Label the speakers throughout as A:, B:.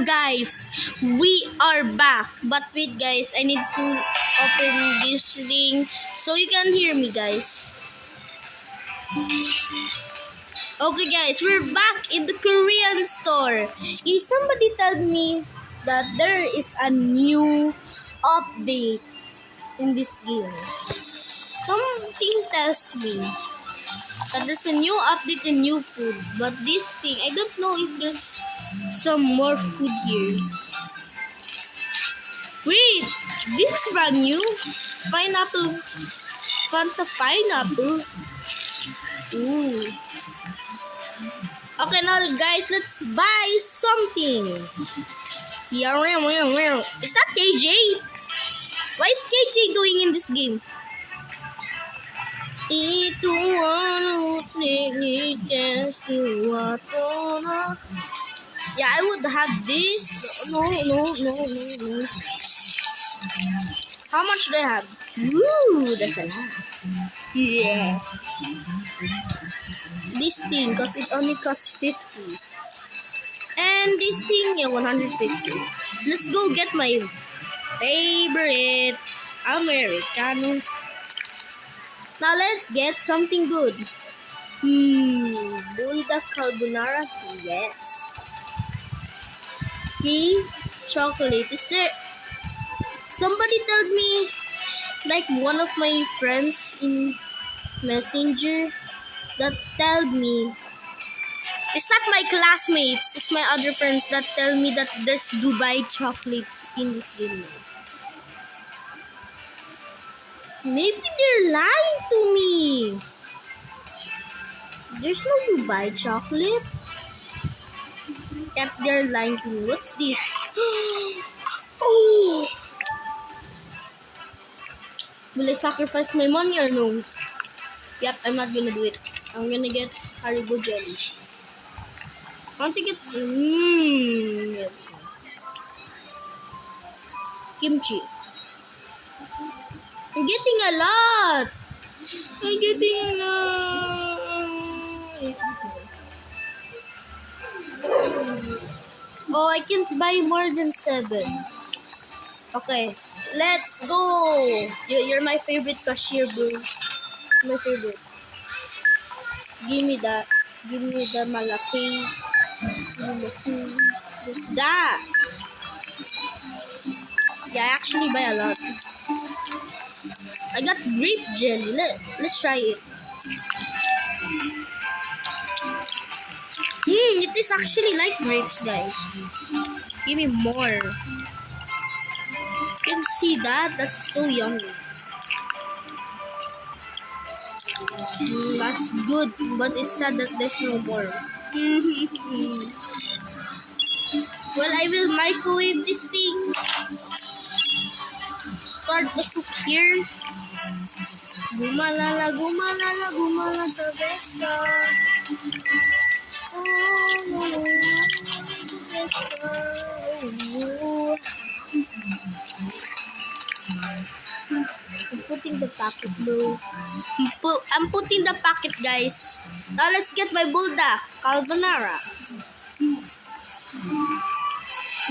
A: Hello guys, we are back. But wait guys, I need to open this thing so you can hear me guys. Okay guys, we're back in the Korean store. Somebody told me that there is a new update in this game. Something tells me that there's a new update and new food. But this thing, I don't know if there's some more food here. Wait, this is brand new. Pineapple, Fanta pineapple. Ooh. Okay, now guys, let's buy something. Is that KJ? Why is KJ doing in this game? Yeah, I would have this. No. How much do I have? Ooh, that's a lot. Yeah. This thing, because it only costs 50. And this thing, yeah, 150. Let's go get my favorite Americano. Now let's get something good. Bulldog carbonara, yes. Okay, chocolate. Is there? Somebody told me, like one of my friends in Messenger, that told me. It's not my classmates. It's my other friends that tell me that there's Dubai chocolate in this game. Maybe they're lying to me. There's no Dubai chocolate. Yep, they're lying to me. What's this? Oh! Will I sacrifice my money or no? Yep, I'm not gonna do it. I'm gonna get Haribo jelly. I want to get kimchi. I'm getting a lot. Oh, I can't buy more than 7. Okay, let's go. You're my favorite cashier, bro. My favorite. Give me the malaki. That. Yeah, I actually buy a lot. I got grape jelly. Let's try it. It is actually like grapes, guys. Give me more. You can see that? That's so yummy. That's good, but it's sad that there's no more. Well, I will microwave this thing. Start the cook here. Gumalala the best. I'm putting the packet, bro. I'm putting the packet, guys. Now let's get my Bulldog carbonara.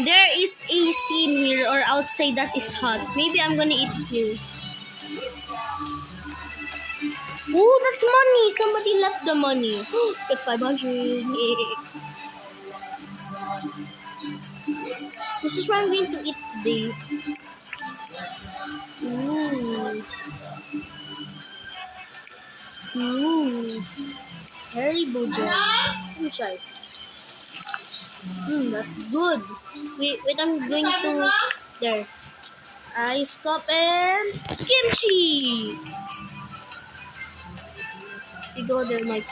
A: There is AC in here or outside that is hot. Maybe I'm gonna eat here. Oh, that's money. Somebody left the money. Got 500. Yeah. This is what I'm going to eat today. Haribo jelly. Let me try. That's good. Wait, I'm going to there. Ice cup and kimchi. You go there, Mike.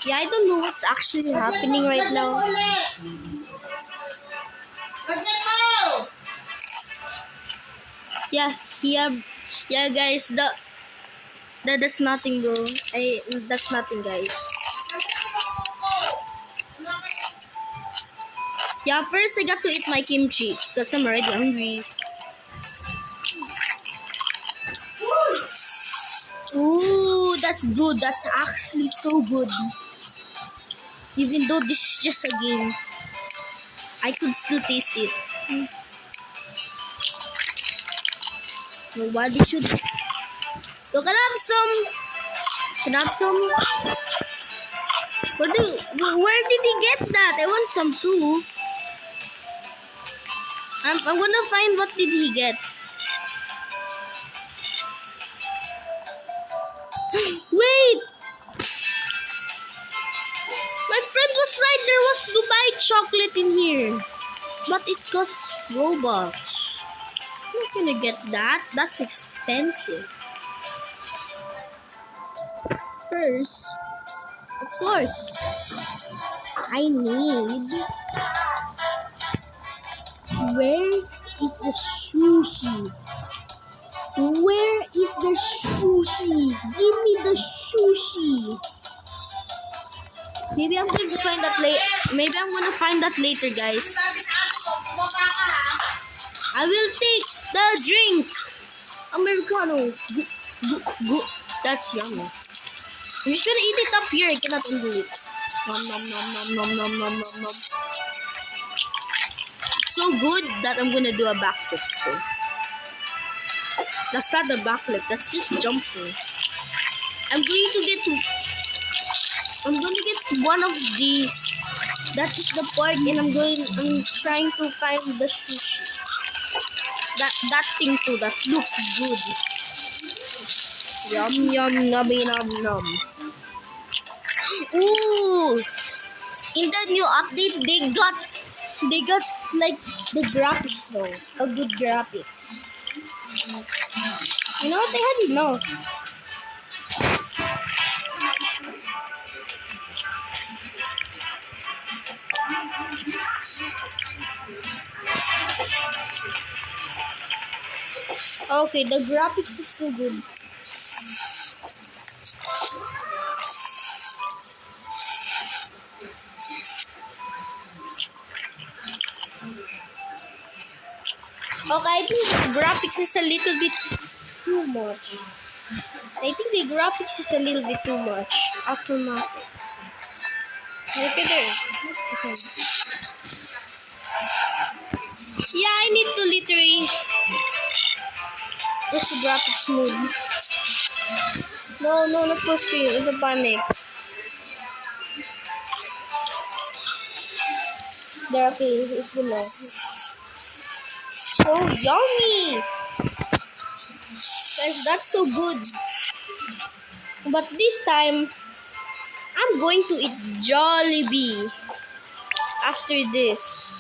A: Yeah, I don't know what's actually happening right now. Yeah, guys. That's nothing, bro. That's nothing, guys. Yeah, first I got to eat my kimchi because I'm already hungry. Ooh, that's good. That's actually so good. Even though this is just a game, I could still taste it. Nobody should. So can I have some? Can I have some? Where did he get that? I want some too. I'm gonna find what did he get. Wait! My friend was right, there was Dubai chocolate in here. But it costs Robux. I'm not gonna get that. That's expensive. First, of course, I need... Where is the sushi? Where is the sushi? Give me the sushi. Maybe I'm going to find that later. Maybe I'm going to find that later, guys. I will take the drink. Americano. That's yummy. I'm just gonna eat it up here. I cannot undo it. Nom nom nom nom nom nom nom nom nom. So good that I'm gonna do a backflip. So. That's not a backflip. That's just jumping. I'm gonna get one of these. That is the part, and I'm trying to find the sushi. That thing too. That looks good. Yum yum nummy num num. Ooh! In the new update, they got like the graphics though, a good graphics. You know what? They had enough. Okay, the graphics is too good. Okay, I think the graphics is a little bit too much. I think the graphics is a little bit too much. Automatic. Look at there. Okay. Yeah, I need to literally... What's the graphics mode? No, not full screen. It's a panic. There, okay. It's below. So yummy! Guys, that's so good. But this time, I'm going to eat Jollibee after this.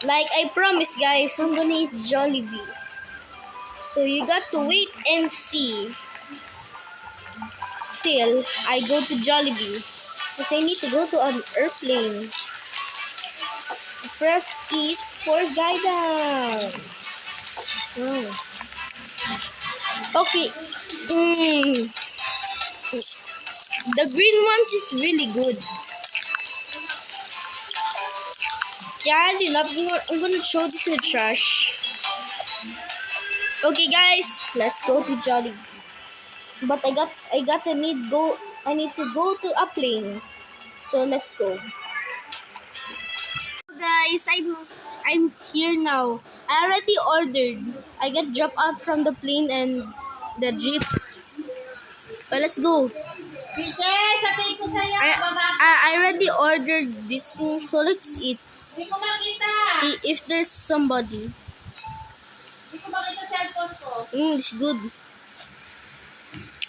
A: Like I promised, guys, I'm gonna eat Jollibee. So you got to wait and see till I go to Jollibee. Because I need to go to an airplane. Press E for guidance. Oh. Okay. The green ones is really good. Yeah, I'm gonna throw this in the trash. Okay, guys, let's go to Jollibee. But I need to go to a plane. So let's go. Guys, I'm here now. I already ordered. I get dropped out from the plane and the jeep. But let's go. I already ordered this thing, so let's eat. If there's somebody. It's good.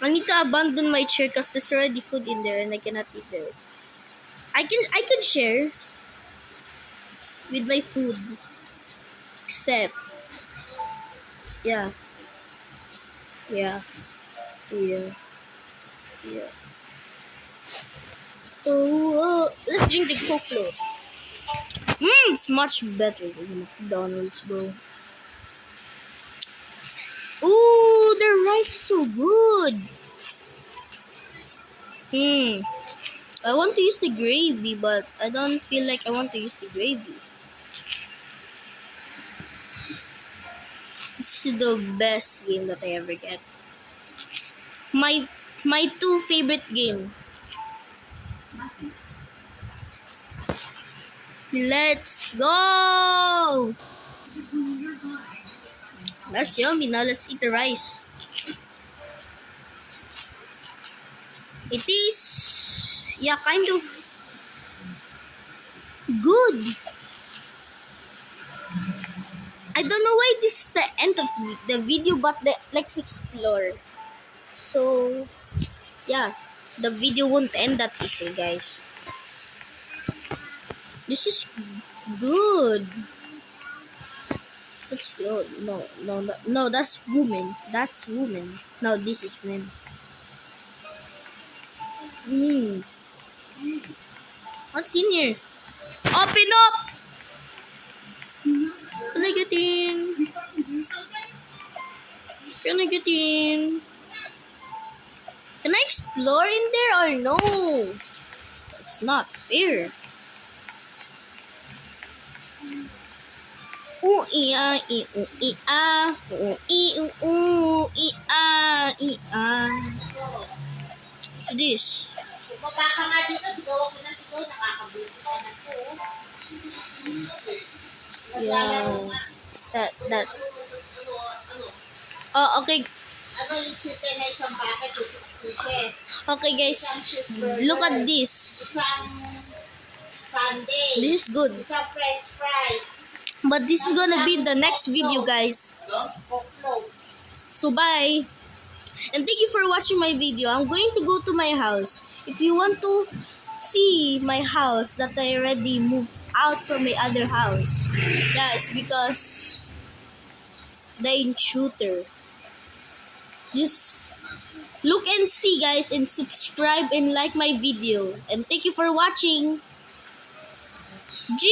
A: I need to abandon my chair because there's already food in there and I cannot eat there. I could share with my food. Except yeah. Oh, let's drink the Coke float. It's much better than McDonald's, bro. Ooh, the rice is so good. I want to use the gravy, but I don't feel like I want to use the gravy. This is the best game that I ever get. my two favorite game. Let's go! That's yummy. Now let's eat the rice. It is, yeah, kind of good. I don't know why this is the end of the video, but let's explore. So, yeah, the video won't end that easy, guys. This is good. It's no, that's woman. That's woman. No, this is men. What's in here? Open up! Can I get in? Can I get in? Can I explore in there or no? It's not fair. Ooh, ee-ah, ooh, ee-ah, ooh, ooh, ee-ah, ee-ah. What's this?
B: Baba ka nga dito, sigaw ako na sigaw, nakakabulis ka na po.
A: Yeah. That. Oh, okay.
B: Ano yung chicken na isang bucket, yung 6 pieces.
A: Okay, guys. Look at this.
B: Isang sundae.
A: This is good.
B: Isang french fries.
A: But this is gonna be the next video, guys.
B: Coke.
A: So, bye. And thank you for watching my video. I'm going to go to my house. If you want to see my house that I already moved out from my other house, yeah, it's because the intruder. Just look and see, guys, and subscribe and like my video. And thank you for watching. G.